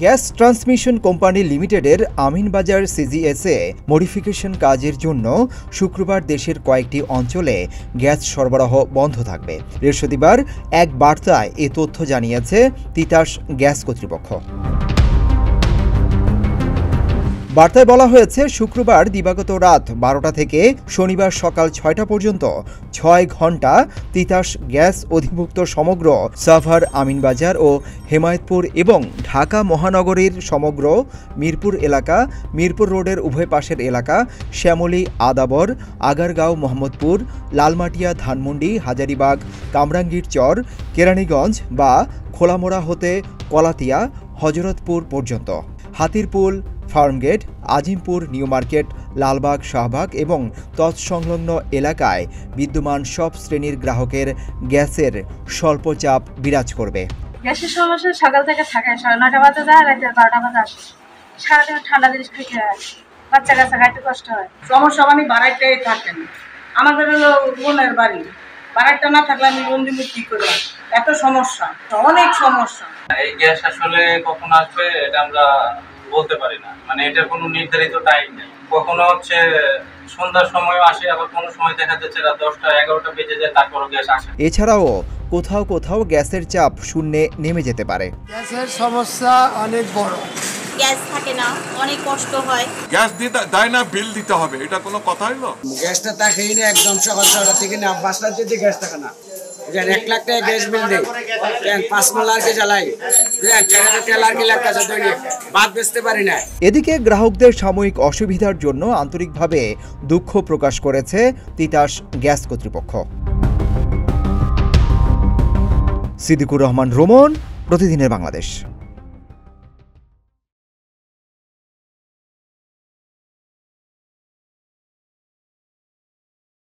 Gas transmission company লিমিটেডের Aminbazar সিজিএসে modification কাজের জন্য শুক্রবার দেশের কয়েকটি অঞ্চলে গ্যাস সরবরাহ বন্ধ থাকবে। বৃহস্পতিবার এক বার্তায় এ তথ্য জানিয়েছে তিতাস গ্যাস কর্তৃপক্ষ। বার্তায় বলা হয়েছে, শুক্রবার দিবাগত রাত 12টা থেকে শনিবার সকাল 6টা পর্যন্ত 6 ঘন্টা তিতাস গ্যাস অধিভুক্ত সমগ্র সাভার, আমিনবাজার ও হেমায়েতপুর এবং ঢাকা মহানগরীর সমগ্র মিরপুর এলাকা, মিরপুর রোডের উভয় পাশের এলাকা, শ্যামলী, আদাবর, আগারগাঁও, মোহাম্মদপুর, লালমাটিয়া, ধানমন্ডি, হাজারীবাগ, কামরাঙ্গীর চর, কেরানীগঞ্জ বা খোলামোড়া হতে কলাতিয়া, হজরতপুর পর্যন্ত, হাতিরপুল, ফার্মগেট, আজিমপুর, নিউ মার্কেট, লালবাগ, শাহবাগ এবং তৎসংলগ্ন এলাকায় বিদ্যমান সব শ্রেণীর গ্রাহকের গ্যাসের স্বল্প চাপ বিরাজ করবে। গ্যাসের সমস্যা সকাল থেকে থাকে, 9টা বাজে যায়, রাতে 12টা বাজে আসে। সারাদিন ঠান্ডা জিনিস খেতে হয়, বাচ্চা কাচ্চা খাইতে কষ্ট হয়। সমস্যা মানে বাড়াইটাই থাকেন। আমাদের হলো বোনের বাড়ি, বাড়াইটা না থাকলে আমি লোন দিব কি করে? এত সমস্যা, অনেক সমস্যা। এই গ্যাস আসলে কখন আসবে এটা আমরা বলতে পারি না, মানে এটার কোনো নির্ধারিত টাইম নেই। কখনো হচ্ছে সন্ধ্যার সময়ও আসে, আবার কোনো সময় দেখা যাচ্ছে রাত 10টা 11টা বেজে যায়, তারপরও গ্যাস আসে। এছাড়াও কোথাও কোথাও গ্যাসের চাপ শূন্যে নেমে যেতে পারে। গ্যাসের সমস্যা অনেক বড়, গ্যাস থাকে না, অনেক কষ্ট হয়। গ্যাস দিতে দেয় না, বিল দিতে হবে, এটা কোনো কথা হলো? গ্যাসটা থাকেই না, একদম সকাল 6টা থেকে না 5টা থেকে গ্যাস থাকে না। 1 লাখ টাকা গ্যাস বিল দেয়, 5 মালার কে জ্বালাই, 4 তেলার কি লাগতেছে দৈনিক, ভাত বেচতে পারি না। এদিকে গ্রাহকদের সাময়িক অসুবিধার জন্য আন্তরিকভাবে দুঃখ প্রকাশ করেছে তিতাস গ্যাস কর্তৃপক্ষ। সিদ্দিকুর রহমান, রোমন, প্রতিদিনের বাংলাদেশ।